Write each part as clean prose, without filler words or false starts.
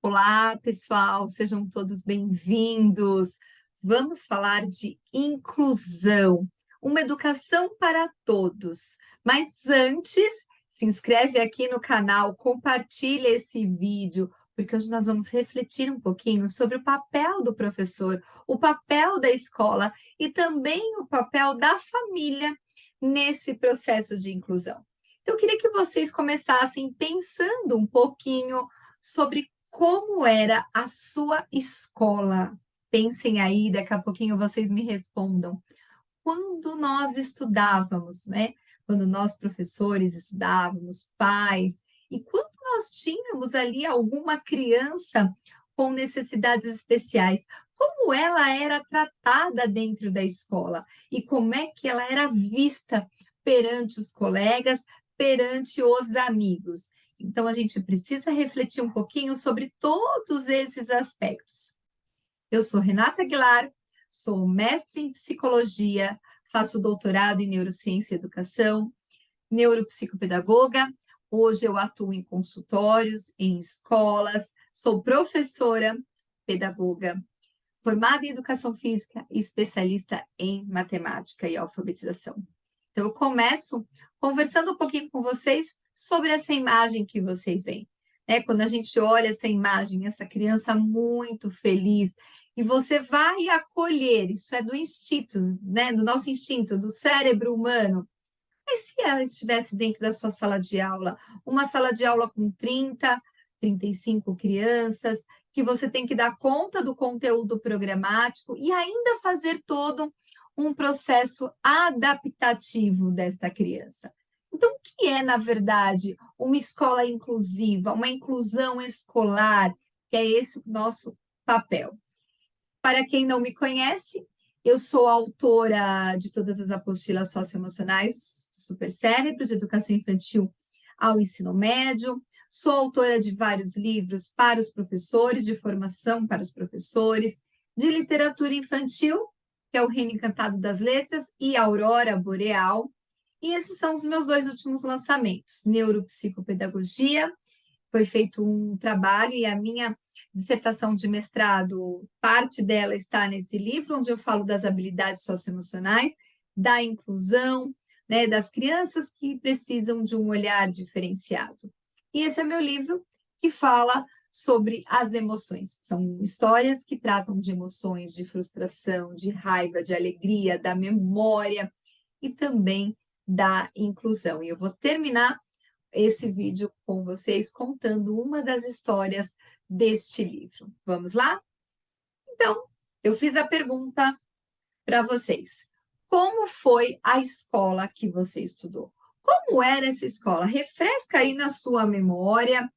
Olá, pessoal, sejam todos bem-vindos. Vamos falar de inclusão, uma educação para todos. Mas antes, se inscreve aqui no canal, compartilha esse vídeo, porque hoje nós vamos refletir um pouquinho sobre o papel do professor, o papel da escola e também o papel da família nesse processo de inclusão. Então, eu queria que vocês começassem pensando um pouquinho sobre como era a sua escola? Pensem aí, daqui a pouquinho vocês me respondam. Quando nós estudávamos, né? Quando nós, professores, estudávamos, pais, e quando nós tínhamos ali alguma criança com necessidades especiais, como ela era tratada dentro da escola e como é que ela era vista perante os colegas, perante os amigos. Então, a gente precisa refletir um pouquinho sobre todos esses aspectos. Eu sou Renata Aguilar, sou mestre em psicologia, faço doutorado em neurociência e educação, neuropsicopedagoga. Hoje eu atuo em consultórios, em escolas, sou professora, pedagoga, formada em educação física e especialista em matemática e alfabetização. Então, eu começo conversando um pouquinho com vocês sobre essa imagem que vocês veem. Quando a gente olha essa imagem, essa criança muito feliz, e você vai acolher, isso é do instinto, né? Do nosso instinto, do cérebro humano. Mas se ela estivesse dentro da sua sala de aula, uma sala de aula com 30, 35 crianças, que você tem que dar conta do conteúdo programático e ainda fazer todo um processo adaptativo desta criança. Então, o que é, na verdade, uma escola inclusiva, uma inclusão escolar, que é esse o nosso papel? Para quem não me conhece, eu sou autora de todas as apostilas socioemocionais do Supercérebro, de educação infantil ao ensino médio, sou autora de vários livros para os professores, de formação para os professores, de literatura infantil, que é o Reino Encantado das Letras, e Aurora Boreal. E esses são os meus dois últimos lançamentos, Neuropsicopedagogia. Foi feito um trabalho e a minha dissertação de mestrado, parte dela está nesse livro, onde eu falo das habilidades socioemocionais, da inclusão, né, das crianças que precisam de um olhar diferenciado. E esse é meu livro que fala sobre as emoções. São histórias que tratam de emoções, de frustração, de raiva, de alegria, da memória e também da inclusão. E eu vou terminar esse vídeo com vocês contando uma das histórias deste livro. Vamos lá? Então, eu fiz a pergunta para vocês. Como foi a escola que você estudou? Como era essa escola? Refresca aí na sua memória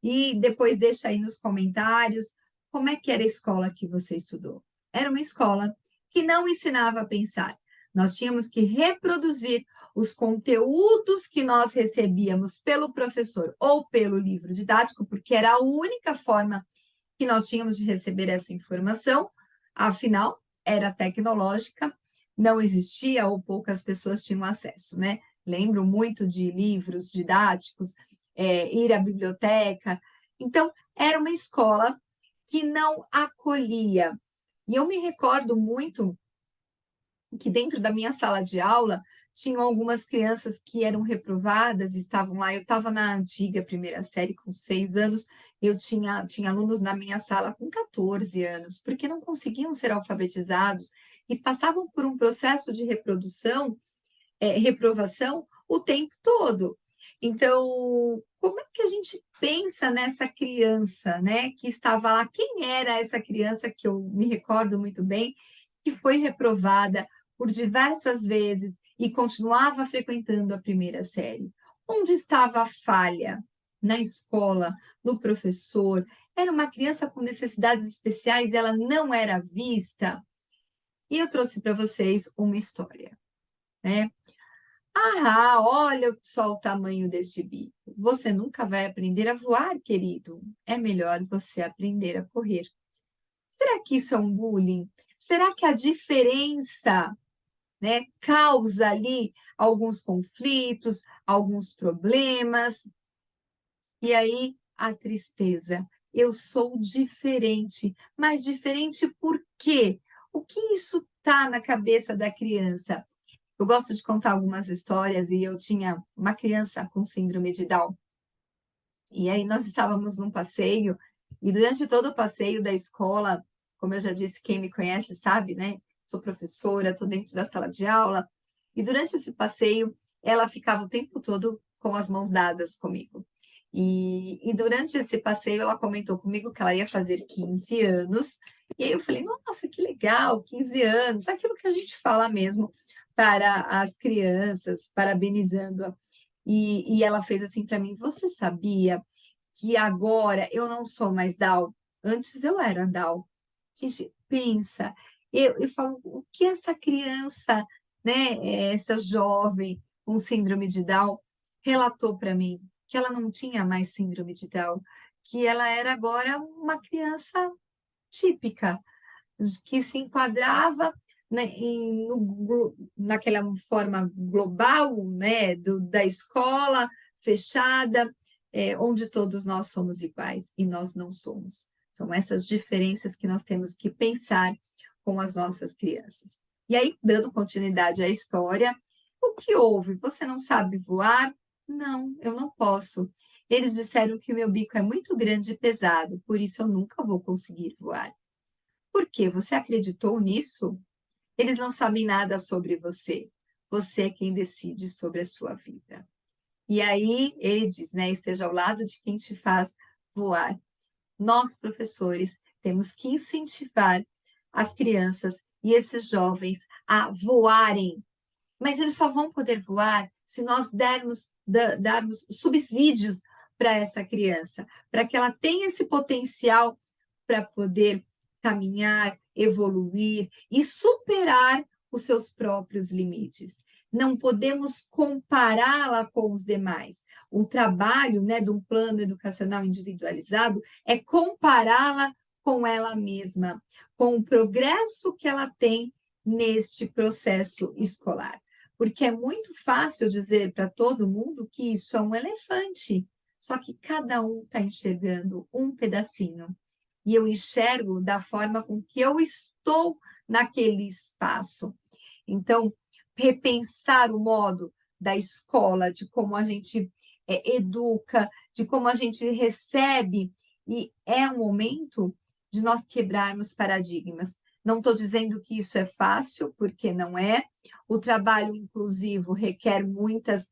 e depois deixa aí nos comentários como é que era a escola que você estudou. Era uma escola que não ensinava a pensar. Nós tínhamos que reproduzir os conteúdos que nós recebíamos pelo professor ou pelo livro didático, porque era a única forma que nós tínhamos de receber essa informação, afinal, era tecnológica, não existia ou poucas pessoas tinham acesso, né? Lembro muito de livros didáticos, ir à biblioteca. Então, era uma escola que não acolhia. E eu me recordo muito que dentro da minha sala de aula tinham algumas crianças que eram reprovadas, estavam lá. Eu estava na antiga primeira série com 6 anos, eu tinha alunos na minha sala com 14 anos, porque não conseguiam ser alfabetizados e passavam por um processo de reprovação o tempo todo. Então, como é que a gente pensa nessa criança, né, que estava lá? Quem era essa criança que eu me recordo muito bem, que foi reprovada por diversas vezes e continuava frequentando a primeira série? Onde estava a falha? Na escola, no professor? Era uma criança com necessidades especiais e ela não era vista? E eu trouxe para vocês uma história, né? Ah, olha só o tamanho deste bico. Você nunca vai aprender a voar, querido. É melhor você aprender a correr. Será que isso é um bullying? Será que a diferença, né, causa ali alguns conflitos, alguns problemas? E aí a tristeza. eu sou diferente. Mas diferente por quê? O que isso tá na cabeça da criança? Eu gosto de contar algumas histórias e eu tinha uma criança com síndrome de Down. E aí nós estávamos num passeio e durante todo o passeio da escola, como eu já disse, quem me conhece sabe, né? Sou professora, estou dentro da sala de aula. E durante esse passeio, ela ficava o tempo todo com as mãos dadas comigo. E durante esse passeio, ela comentou comigo que ela ia fazer 15 anos. E aí eu falei, nossa, que legal, 15 anos, aquilo que a gente fala mesmo para as crianças, parabenizando-a. E ela fez assim para mim: você sabia que agora eu não sou mais Down? Antes eu era Down. Gente, pensa, eu falo, o que essa criança, né, essa jovem com síndrome de Down relatou para mim? Que ela não tinha mais síndrome de Down, que ela era agora uma criança típica, que se enquadrava, né, naquela forma global, né, da escola fechada, onde todos nós somos iguais e nós não somos. São essas diferenças que nós temos que pensar com as nossas crianças. E aí, dando continuidade à história, o que houve? Você não sabe voar? Não, eu não posso. Eles disseram que o meu bico é muito grande e pesado, por isso eu nunca vou conseguir voar. Por quê? Você acreditou nisso? Eles não sabem nada sobre você. Você é quem decide sobre a sua vida. E aí ele diz, né? Esteja ao lado de quem te faz voar. Nós, professores, temos que incentivar as crianças e esses jovens a voarem. Mas eles só vão poder voar se nós darmos subsídios para essa criança, para que ela tenha esse potencial para poder caminhar, evoluir e superar os seus próprios limites. Não podemos compará-la com os demais. O trabalho, né, de um plano educacional individualizado é compará-la com ela mesma, com o progresso que ela tem neste processo escolar. Porque é muito fácil dizer para todo mundo que isso é um elefante, só que cada um está enxergando um pedacinho e eu enxergo da forma com que eu estou naquele espaço. Então, repensar o modo da escola, de como a gente educa, de como a gente recebe, e é um momento de nós quebrarmos paradigmas. Não estou dizendo que isso é fácil, porque não é. O trabalho inclusivo requer muitos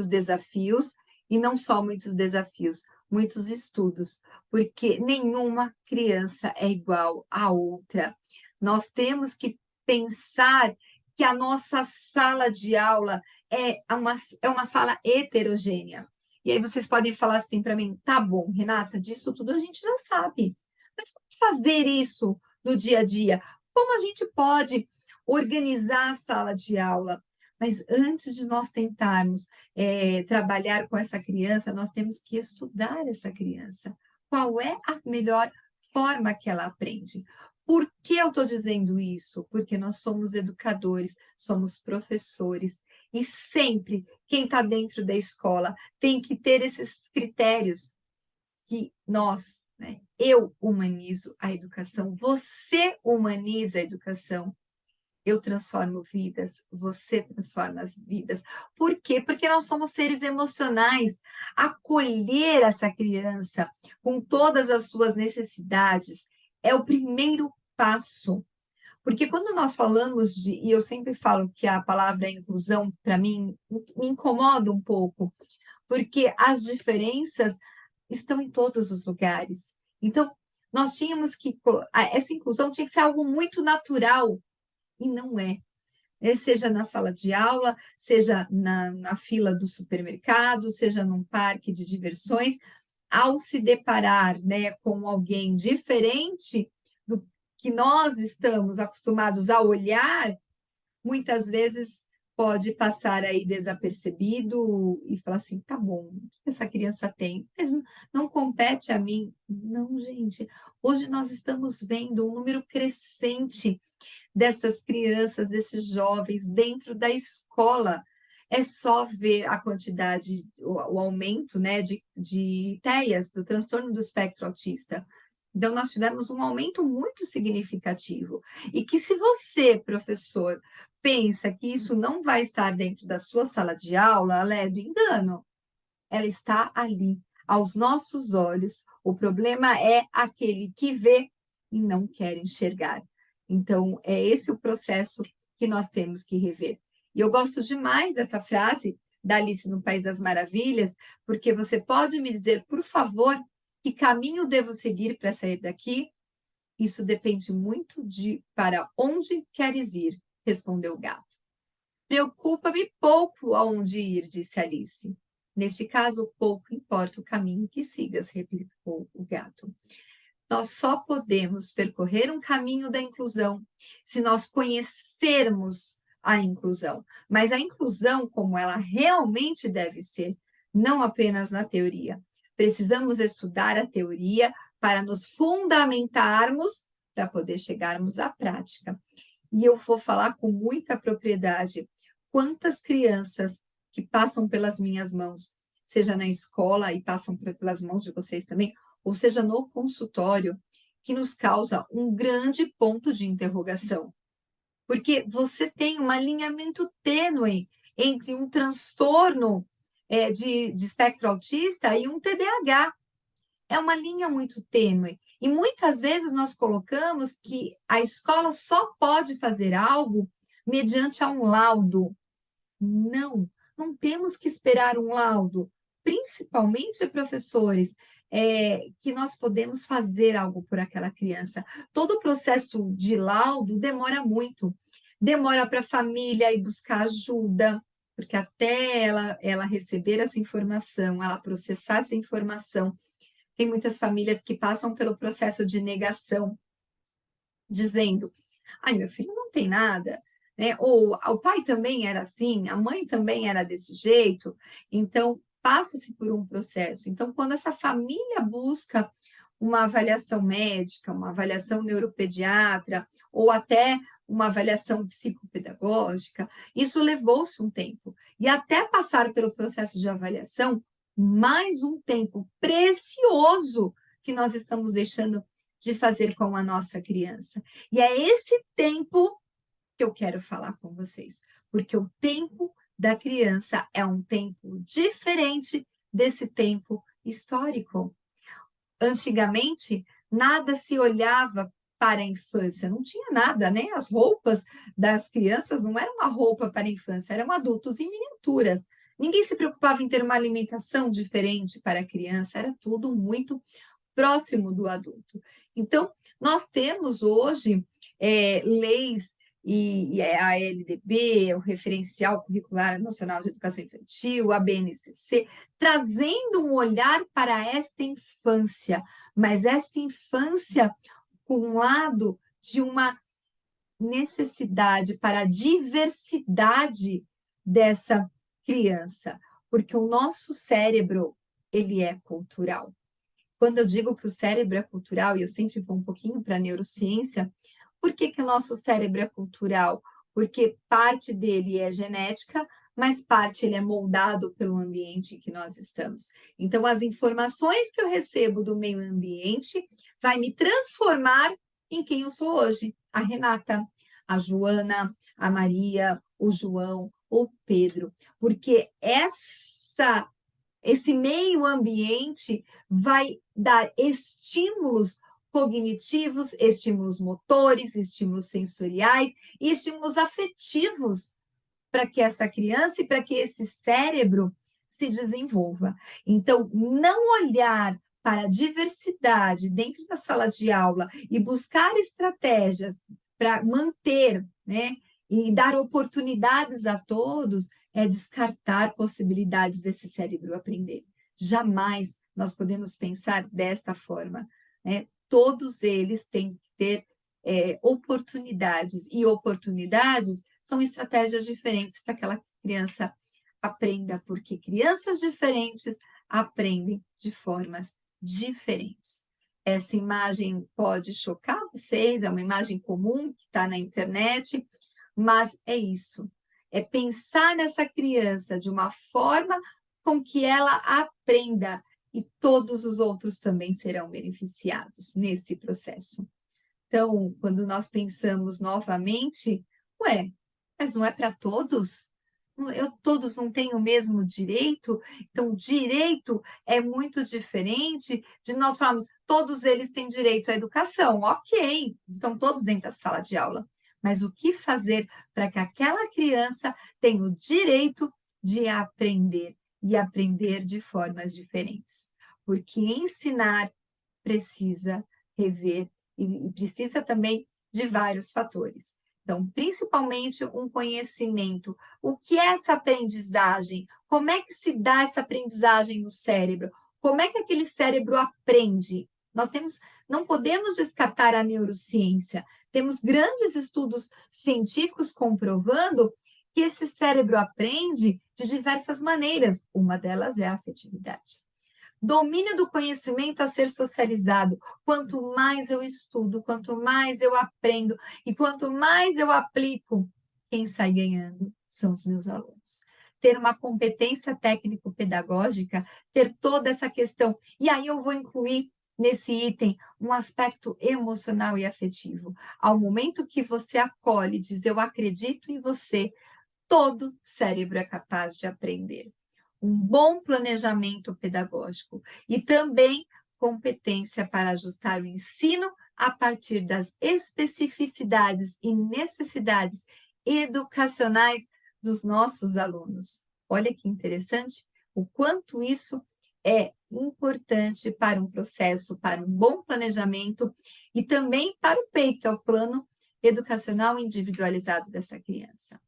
desafios, e não só muitos desafios, muitos estudos, porque nenhuma criança é igual à outra. Nós temos que pensar que a nossa sala de aula é uma sala heterogênea. E aí vocês podem falar assim para mim, tá bom, Renata, disso tudo a gente já sabe. Mas como fazer isso no dia a dia? Como a gente pode organizar a sala de aula? Mas antes de nós tentarmos trabalhar com essa criança, nós temos que estudar essa criança. Qual é a melhor forma que ela aprende? Por que eu estou dizendo isso? Porque nós somos educadores, somos professores, e sempre quem está dentro da escola tem que ter esses critérios que nós, né, eu humanizo a educação, você humaniza a educação, eu transformo vidas, você transforma as vidas. Por quê? Porque nós somos seres emocionais. Acolher essa criança com todas as suas necessidades é o primeiro passo. Porque quando nós falamos e eu sempre falo que a palavra inclusão, para mim, me incomoda um pouco, porque as diferenças estão em todos os lugares. Então, nós tínhamos que. Essa inclusão tinha que ser algo muito natural, e não é. Seja na sala de aula, seja na fila do supermercado, seja num parque de diversões, ao se deparar, né, com alguém diferente do que nós estamos acostumados a olhar, muitas vezes pode passar aí desapercebido e falar assim, tá bom, o que essa criança tem? Mas não compete a mim. Não, gente. Hoje nós estamos vendo um número crescente dessas crianças, desses jovens dentro da escola. é só ver a quantidade, o aumento, né, de TEAs, do transtorno do espectro autista. Então, nós tivemos um aumento muito significativo. E que se você, professor, pensa que isso não vai estar dentro da sua sala de aula, ela é do engano. Ela está ali, aos nossos olhos. O problema é aquele que vê e não quer enxergar. Então, é esse o processo que nós temos que rever. E eu gosto demais dessa frase da Alice no País das Maravilhas, porque você pode me dizer, por favor, que caminho devo seguir para sair daqui? Isso depende muito de para onde queres ir, respondeu o gato. Preocupa-me pouco aonde ir, disse Alice. Neste caso, pouco importa o caminho que sigas, replicou o gato. Nós só podemos percorrer um caminho da inclusão se nós conhecermos a inclusão, mas a inclusão como ela realmente deve ser, não apenas na teoria. Precisamos estudar a teoria para nos fundamentarmos para poder chegarmos à prática. E eu vou falar com muita propriedade. Quantas crianças que passam pelas minhas mãos, seja na escola e passam pelas mãos de vocês também, ou seja no consultório, que nos causa um grande ponto de interrogação. Porque você tem um alinhamento tênue entre um transtorno de espectro autista e um TDAH. É uma linha muito tênue. E muitas vezes nós colocamos que a escola só pode fazer algo mediante um laudo. Não, não temos que esperar um laudo, principalmente professores, que nós podemos fazer algo por aquela criança. Todo o processo de laudo demora muito. Demora para a família ir buscar ajuda, porque até ela receber essa informação, ela processar essa informação, tem muitas famílias que passam pelo processo de negação, dizendo: ai, meu filho não tem nada, né? Ou o pai também era assim, a mãe também era desse jeito, então passa-se por um processo. Então, quando essa família busca uma avaliação médica, uma avaliação neuropediatra, ou até uma avaliação psicopedagógica, isso levou-se um tempo. E até passar pelo processo de avaliação, mais um tempo precioso que nós estamos deixando de fazer com a nossa criança. E é esse tempo que eu quero falar com vocês, porque o tempo da criança é um tempo diferente desse tempo histórico. Antigamente, nada se olhava para a infância, não tinha nada, né? As roupas das crianças não eram uma roupa para a infância, eram adultos em miniatura. Ninguém se preocupava em ter uma alimentação diferente para a criança, era tudo muito próximo do adulto. Então, nós temos hoje leis e a LDB, o Referencial Curricular Nacional de Educação Infantil, a BNCC, trazendo um olhar para esta infância, mas esta infância com um lado de uma necessidade para a diversidade dessa criança, porque o nosso cérebro, ele é cultural. Quando eu digo que o cérebro é cultural, e eu sempre vou um pouquinho para a neurociência, por que o nosso cérebro é cultural? Porque parte dele é genética, mas parte ele é moldado pelo ambiente em que nós estamos. Então, as informações que eu recebo do meio ambiente vai me transformar em quem eu sou hoje. A Renata, a Joana, a Maria, o João, o Pedro. Porque esse meio ambiente vai dar estímulos cognitivos, estímulos motores, estímulos sensoriais e estímulos afetivos para que essa criança e para que esse cérebro se desenvolva. Então, não olhar para a diversidade dentro da sala de aula e buscar estratégias para manter, né, e dar oportunidades a todos é descartar possibilidades desse cérebro aprender. Jamais nós podemos pensar desta forma, né? Todos eles têm que ter oportunidades, e oportunidades são estratégias diferentes para que aquela criança aprenda, porque crianças diferentes aprendem de formas diferentes. Essa imagem pode chocar vocês, é uma imagem comum que está na internet, mas é isso. é pensar nessa criança de uma forma com que ela aprenda e todos os outros também serão beneficiados nesse processo. Então, quando nós pensamos novamente, ué, mas não é para todos? Todos não têm o mesmo direito? Então, direito é muito diferente de nós falarmos, todos eles têm direito à educação. Ok, estão todos dentro da sala de aula. Mas o que fazer para que aquela criança tenha o direito de aprender e aprender de formas diferentes? Porque ensinar precisa rever e precisa também de vários fatores. Então, principalmente um conhecimento. O que é essa aprendizagem? Como é que se dá essa aprendizagem no cérebro? Como é que aquele cérebro aprende? Não podemos descartar a neurociência. Temos grandes estudos científicos comprovando que esse cérebro aprende de diversas maneiras. Uma delas é a afetividade. Domínio do conhecimento a ser socializado. Quanto mais eu estudo, quanto mais eu aprendo e quanto mais eu aplico, quem sai ganhando são os meus alunos. Ter uma competência técnico-pedagógica, ter toda essa questão. E aí eu vou incluir nesse item um aspecto emocional e afetivo. Ao momento que você acolhe, diz eu acredito em você, todo cérebro é capaz de aprender. Um bom planejamento pedagógico e também competência para ajustar o ensino a partir das especificidades e necessidades educacionais dos nossos alunos. Olha que interessante o quanto isso é importante para um processo, para um bom planejamento e também para o PEI, que é o Plano Educacional Individualizado dessa criança.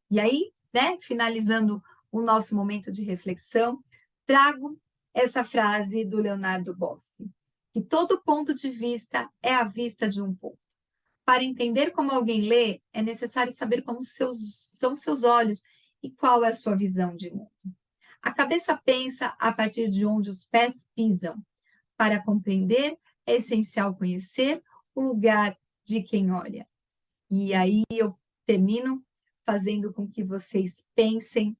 E aí, né, finalizando o nosso momento de reflexão, trago essa frase do Leonardo Boff, que todo ponto de vista é a vista de um ponto. Para entender como alguém lê, é necessário saber como são seus olhos e qual é a sua visão de mundo. A cabeça pensa a partir de onde os pés pisam. Para compreender, é essencial conhecer o lugar de quem olha. E aí eu termino fazendo com que vocês pensem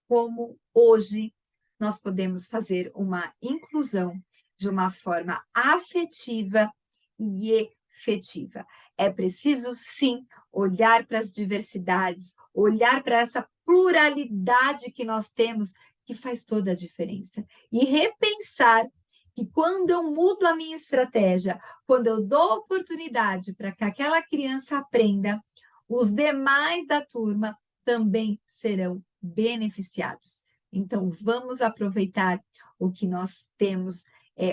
como hoje nós podemos fazer uma inclusão de uma forma afetiva e efetiva. É preciso, sim, olhar para as diversidades, olhar para essa pluralidade que nós temos, que faz toda a diferença, e repensar que quando eu mudo a minha estratégia, quando eu dou oportunidade para que aquela criança aprenda, os demais da turma também serão beneficiados. Então, vamos aproveitar o que nós temos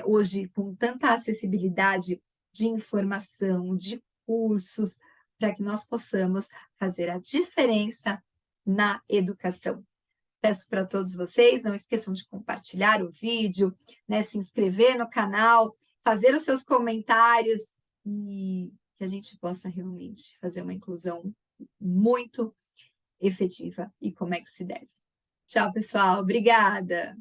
hoje com tanta acessibilidade de informação, de cursos, para que nós possamos fazer a diferença na educação. Peço para todos vocês, não esqueçam de compartilhar o vídeo, né, se inscrever no canal, fazer os seus comentários e que a gente possa realmente fazer uma inclusão muito efetiva e como é que se deve. Tchau, pessoal. Obrigada.